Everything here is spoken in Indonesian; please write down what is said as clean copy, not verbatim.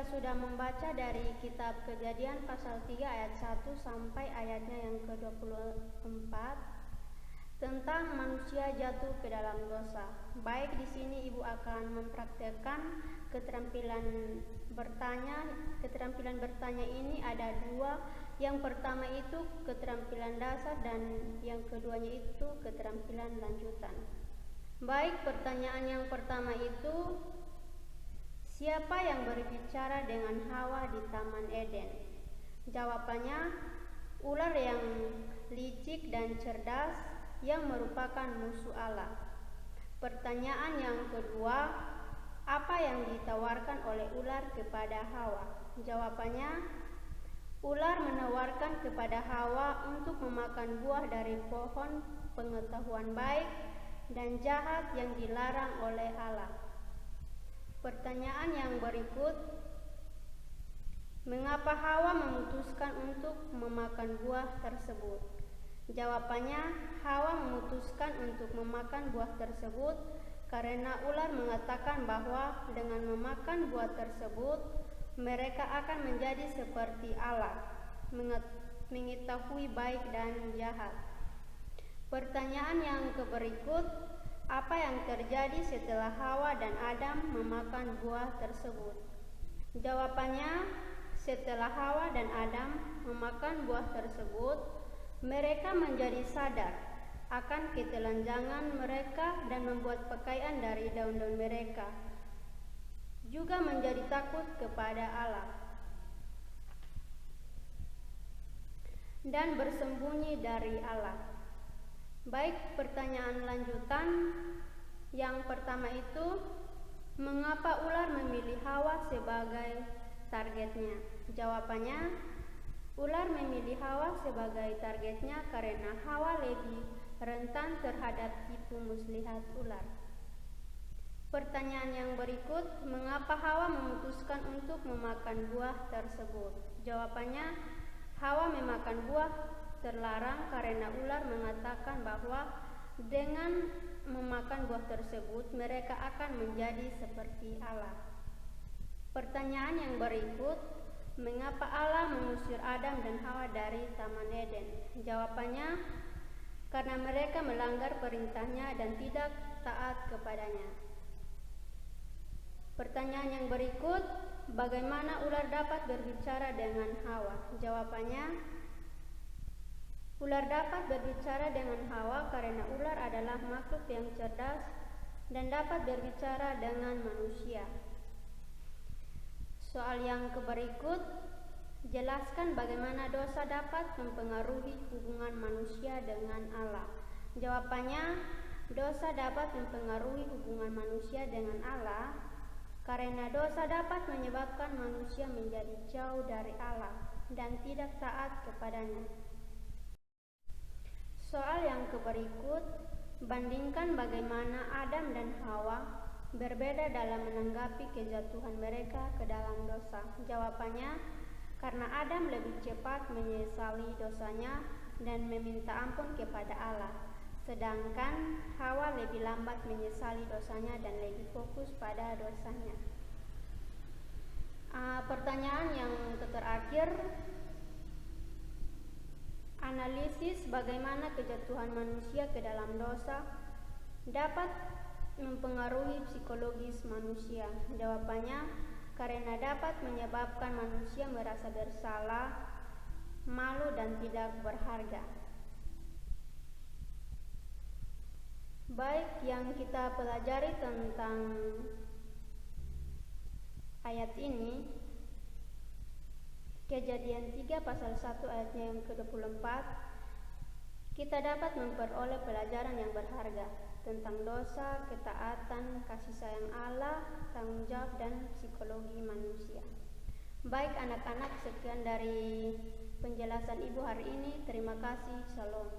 sudah membaca dari kitab Kejadian pasal 3 ayat 1 sampai ayatnya yang ke-24 tentang manusia jatuh ke dalam dosa. Baik, di sini Ibu akan mempraktekkan keterampilan bertanya. Keterampilan bertanya ini ada dua. Yang pertama itu keterampilan dasar dan yang keduanya itu keterampilan lanjutan. Baik, pertanyaan yang pertama itu, siapa yang berbicara dengan Hawa di Taman Eden? Jawabannya, ular yang licik dan cerdas yang merupakan musuh Allah. Pertanyaan yang kedua, apa yang ditawarkan oleh ular kepada Hawa? Jawabannya, ular menawarkan kepada Hawa untuk memakan buah dari pohon pengetahuan baik dan jahat yang dilarang oleh Allah. Pertanyaan yang berikut, mengapa Hawa memutuskan untuk memakan buah tersebut? Jawabannya, Hawa memutuskan untuk memakan buah tersebut karena ular mengatakan bahwa dengan memakan buah tersebut mereka akan menjadi seperti Allah, mengetahui baik dan jahat. Pertanyaan yang berikut, apa yang terjadi setelah Hawa dan Adam memakan buah tersebut? Jawabannya, setelah Hawa dan Adam memakan buah tersebut, mereka menjadi sadar akan ketelanjangan mereka dan membuat pakaian dari daun-daun mereka. Juga menjadi takut kepada Allah dan bersembunyi dari Allah. Baik, pertanyaan lanjutan yang pertama itu, mengapa ular memilih Hawa sebagai targetnya? Jawabannya, ular memilih Hawa sebagai targetnya karena Hawa lebih rentan terhadap tipu muslihat ular. Pertanyaan yang berikut, mengapa Hawa memutuskan untuk memakan buah tersebut? Jawabannya, Hawa memakan buah terlarang karena ular mengatakan bahwa dengan memakan buah tersebut mereka akan menjadi seperti Allah. Pertanyaan yang berikut, mengapa Allah mengusir Adam dan Hawa dari Taman Eden? Jawabannya, karena mereka melanggar perintahnya dan tidak taat kepadanya. Pertanyaan yang berikut, bagaimana ular dapat berbicara dengan Hawa? Jawabannya, ular dapat berbicara dengan Hawa karena ular adalah makhluk yang cerdas dan dapat berbicara dengan manusia. Soal yang berikut, jelaskan bagaimana dosa dapat mempengaruhi hubungan manusia dengan Allah. Jawabannya, dosa dapat mempengaruhi hubungan manusia dengan Allah karena dosa dapat menyebabkan manusia menjadi jauh dari Allah dan tidak taat kepadanya. Soal yang berikut, bandingkan bagaimana Adam dan Hawa berbeda dalam menanggapi kejatuhan mereka ke dalam dosa. Jawabannya, karena Adam lebih cepat menyesali dosanya dan meminta ampun kepada Allah, sedangkan Hawa lebih lambat menyesali dosanya dan lebih fokus pada dosanya. Pertanyaan yang terakhir, analisis bagaimana kejatuhan manusia ke dalam dosa dapat mempengaruhi psikologis manusia. Jawabannya, karena dapat menyebabkan manusia merasa bersalah, malu dan tidak berharga. Baik, yang kita pelajari tentang ayat ini, Kejadian 3 pasal 1 ayatnya yang ke-24, kita dapat memperoleh pelajaran yang berharga tentang dosa, ketaatan, kasih sayang Allah, tanggung jawab, dan psikologi manusia. Baik anak-anak, sekian dari penjelasan Ibu hari ini. Terima kasih. Shalom.